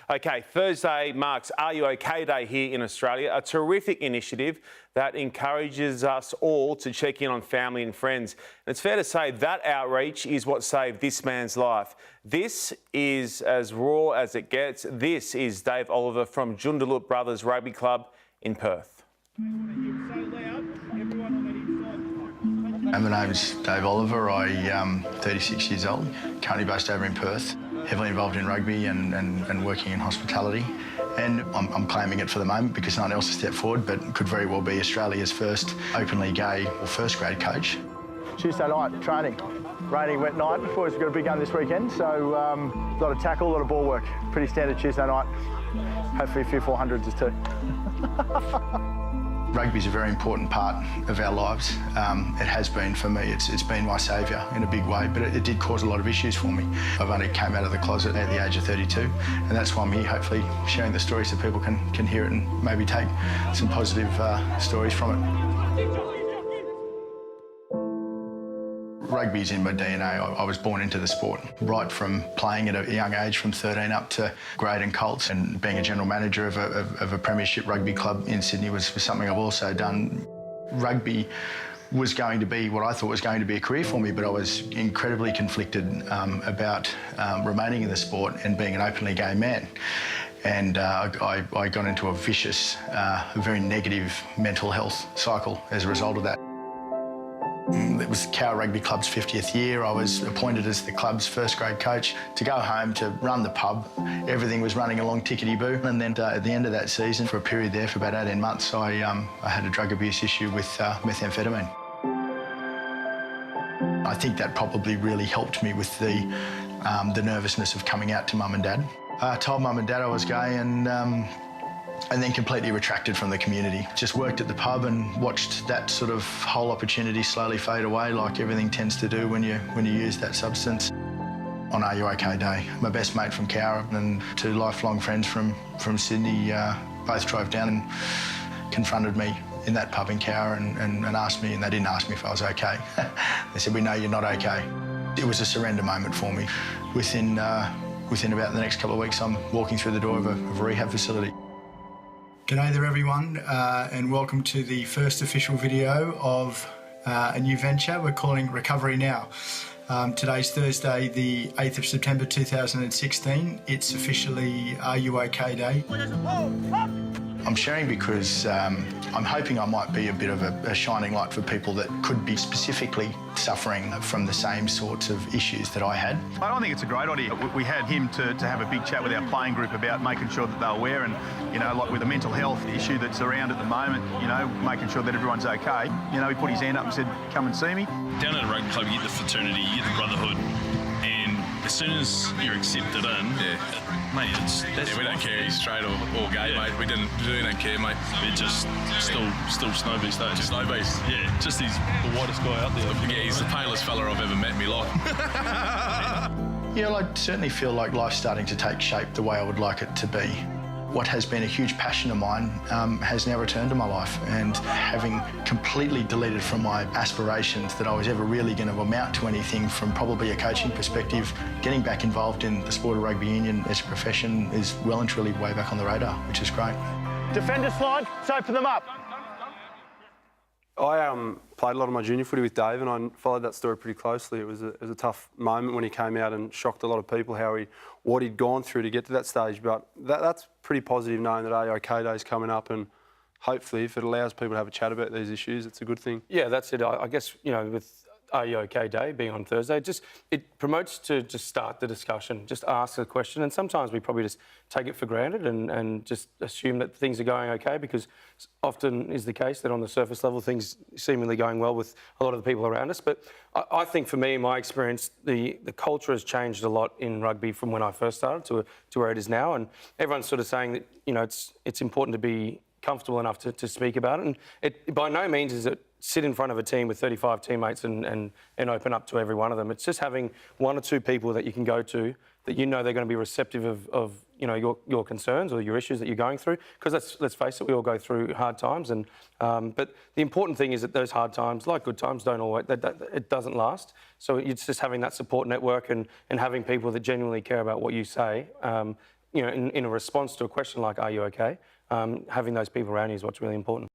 Okay, Thursday marks Are You OK Day here in Australia, a terrific initiative that encourages us all to check in on family and friends. And it's fair to say that outreach is what saved this man's life. This is as raw as it gets. This is Dave Oliver from Joondalup Brothers Rugby Club in Perth. My name's Dave Oliver. I'm 36 years old, currently based over in Perth, heavily involved in rugby and working in hospitality. And I'm claiming it for the moment because no one else has stepped forward, but could very well be Australia's first openly gay or first grade coach. Tuesday night, training. Raining, wet night. Boys, we've got a big game this weekend, so a lot of tackle, a lot of ball work. Pretty standard Tuesday night. Hopefully a few 400s too. Rugby is a very important part of our lives. It has been for me. It's been my saviour in a big way, but it did cause a lot of issues for me. I've only came out of the closet at the age of 32, and that's why I'm here, hopefully sharing the story so people can hear it and maybe take some positive stories from it. Rugby's in my DNA. I was born into the sport, right from playing at a young age, from 13 up to grade and Colts, and being a general manager of a premiership rugby club in Sydney was something I've also done. Rugby was going to be what I thought was going to be a career for me, but I was incredibly conflicted about remaining in the sport and being an openly gay man. And I got into a vicious, very negative mental health cycle as a result of that. It was Pkg Rugby Club's 50th year. I was appointed as the club's first grade coach to go home to run the pub. Everything was running along tickety-boo. And then at the end of that season, for a period there for about 18 months, I had a drug abuse issue with methamphetamine. I think that probably really helped me with the nervousness of coming out to mum and dad. I told mum and dad I was gay and then completely retracted from the community. Just worked at the pub and watched that sort of whole opportunity slowly fade away, like everything tends to do when you use that substance. On Are You OK Day, my best mate from Cowra and two lifelong friends from Sydney both drove down and confronted me in that pub in Cowra and asked me, and they didn't ask me if I was okay. They said, "We know you're not okay." It was a surrender moment for me. Within about the next couple of weeks, I'm walking through the door of a rehab facility. G'day there everyone, and welcome to the first official video of a new venture we're calling Recovery Now. Today's Thursday, the 8th of September 2016. It's officially Are You OK Day. I'm sharing because I'm hoping I might be a bit of a shining light for people that could be specifically suffering from the same sorts of issues that I had. I think it's a great idea. We had him to have a big chat with our playing group about making sure that they're aware, and, you know, like with the mental health issue that's around at the moment, you know, making sure that everyone's okay. You know, he put his hand up and said, "Come and see me." Down at a rugby club, you get the fraternity, you get the brotherhood, and as soon as you're accepted in, mate, we don't care he's straight or gay, mate. We don't care, mate. They're just still snow beast, though. Just snow beast. Yeah, just he's the whitest guy out there. Yeah, he's the palest fella I've ever met in my life. Yeah, well, I certainly feel like life's starting to take shape the way I would like it to be. What has been a huge passion of mine has now returned to my life, and having completely deleted from my aspirations that I was ever really going to amount to anything from probably a coaching perspective, getting back involved in the sport of rugby union as a profession is well and truly way back on the radar, which is great. Defender slide, let's open them up. I played a lot of my junior footy with Dave, and I followed that story pretty closely. It was a tough moment when he came out and shocked a lot of people what he'd gone through to get to that stage. But that's pretty positive, knowing that Are You OK Day is coming up, and hopefully, if it allows people to have a chat about these issues, it's a good thing. Yeah, that's it. I guess, you know, with Are You OK Day being on Thursday, it promotes to just start the discussion, just ask a question, and sometimes we probably just take it for granted and just assume that things are going okay, because often is the case that on the surface level things seemingly going well with a lot of the people around us. But I think for me, in my experience, the culture has changed a lot in rugby from when I first started to where it is now, and everyone's sort of saying that, you know, it's important to be comfortable enough to speak about it, and it by no means is it sit in front of a team with 35 teammates and open up to every one of them. It's just having one or two people that you can go to that you know they're going to be receptive of you know, your concerns or your issues that you're going through. Because let's face it, we all go through hard times, and but the important thing is that those hard times, like good times, don't always it doesn't last. So it's just having that support network and having people that genuinely care about what you say. you know, in a response to a question like, "Are you okay?" Having those people around you is what's really important.